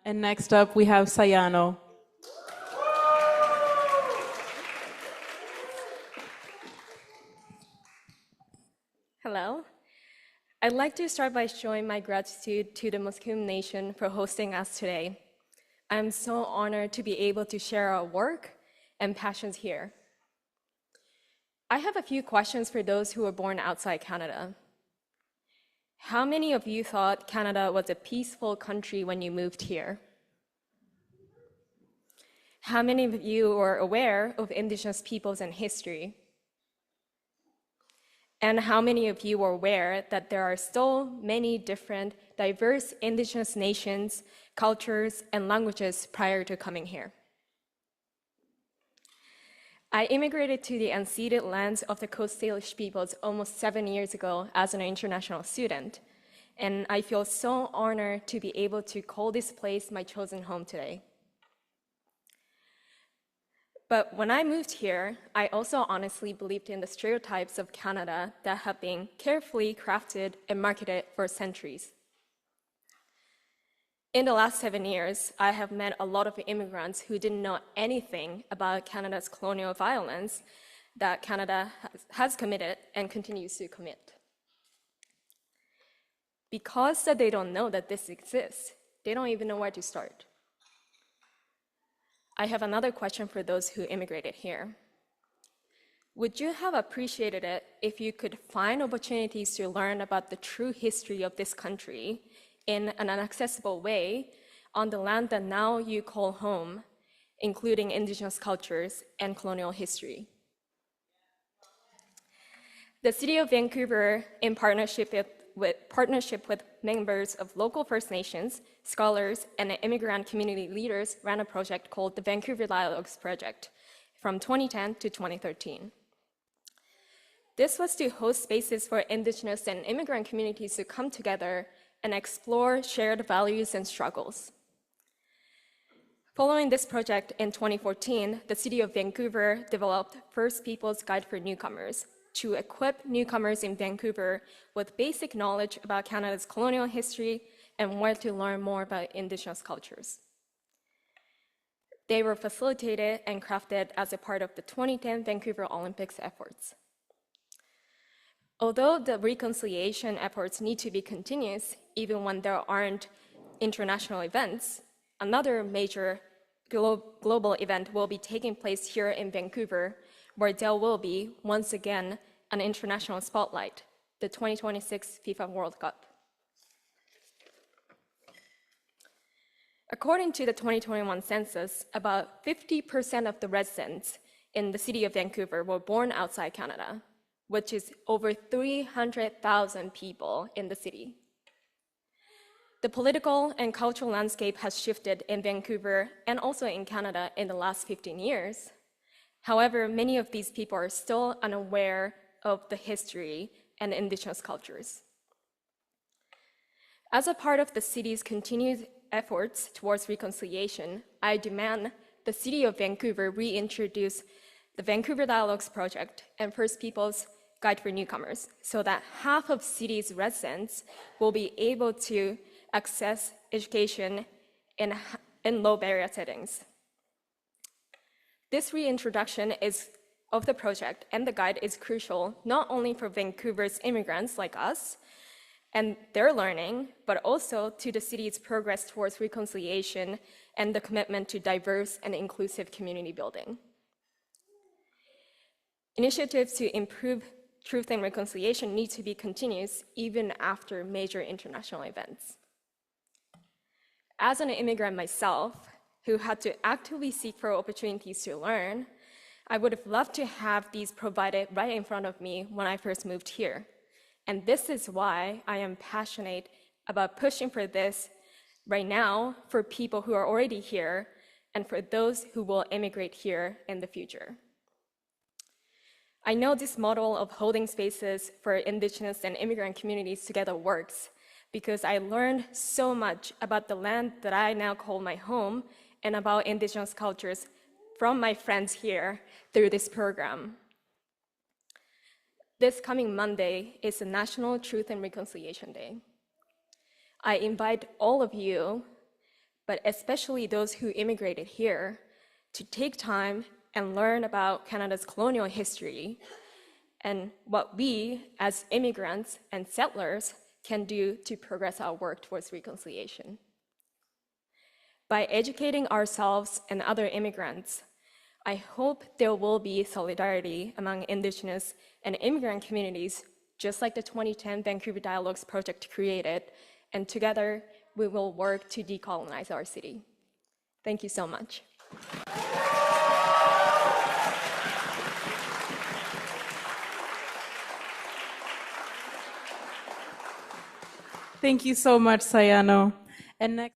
And next up, we have Sayano. Hello. I'd like to start by showing my gratitude to the Musqueam Nation for hosting us today. I'm so honored to be able to share our work and passions here. I have a few questions for those who were born outside Canada. How many of you thought Canada was a peaceful country when you moved here? How many of you were aware of Indigenous peoples and history? And how many of you are aware that there are still many different diverse Indigenous nations, cultures, and languages prior to coming here? I immigrated to the unceded lands of the Coast Salish peoples almost 7 years ago as an international student, and I feel so honored to be able to call this place my chosen home today. But when I moved here, I also honestly believed in the stereotypes of Canada that have been carefully crafted and marketed for centuries. In the last 7 years, I have met a lot of immigrants who didn't know anything about Canada's colonial violence that Canada has committed and continues to commit. Because that they don't know that this exists, they don't even know where to start. I have another question for those who immigrated here. Would you have appreciated it if you could find opportunities to learn about the true history of this country in an accessible way on the land that now you call home, including Indigenous cultures and colonial history? The City of Vancouver, in partnership with members of local First Nations, scholars, and immigrant community leaders, ran a project called the Vancouver Dialogues Project from 2010 to 2013. This was to host spaces for Indigenous and immigrant communities to come together and explore shared values and struggles. Following this project in 2014, the City of Vancouver developed First Peoples Guide for Newcomers to equip newcomers in Vancouver with basic knowledge about Canada's colonial history and where to learn more about Indigenous cultures. They were facilitated and crafted as a part of the 2010 Vancouver Olympics efforts. Although the reconciliation efforts need to be continuous, even when there aren't international events, another major global event will be taking place here in Vancouver, where there will be, once again, an international spotlight, the 2026 FIFA World Cup. According to the 2021 census, about 50% of the residents in the city of Vancouver were born outside Canada, which is over 300,000 people in the city. The political and cultural landscape has shifted in Vancouver and also in Canada in the last 15 years. However, many of these people are still unaware of the history and Indigenous cultures. As a part of the city's continued efforts towards reconciliation, I demand the City of Vancouver reintroduce the Vancouver Dialogues Project and First Peoples Guide for Newcomers so that half of city's residents will be able to access education in low barrier settings. This reintroduction of the project and the guide is crucial not only for Vancouver's immigrants like us and their learning, but also to the city's progress towards reconciliation and the commitment to diverse and inclusive community building. Initiatives to improve truth and reconciliation need to be continuous even after major international events. As an immigrant myself, who had to actively seek for opportunities to learn, I would have loved to have these provided right in front of me when I first moved here. And this is why I am passionate about pushing for this right now for people who are already here and for those who will immigrate here in the future. I know this model of holding spaces for Indigenous and immigrant communities together works because I learned so much about the land that I now call my home and about Indigenous cultures from my friends here through this program. This coming Monday is the National Truth and Reconciliation Day. I invite all of you but especially those who immigrated here, to take time and learn about Canada's colonial history and what we, as immigrants and settlers, can do to progress our work towards reconciliation. By educating ourselves and other immigrants, I hope there will be solidarity among Indigenous and immigrant communities, just like the 2010 Vancouver Dialogues Project created, and together we will work to decolonize our city. Thank you so much. Thank you so much, Sayano. And next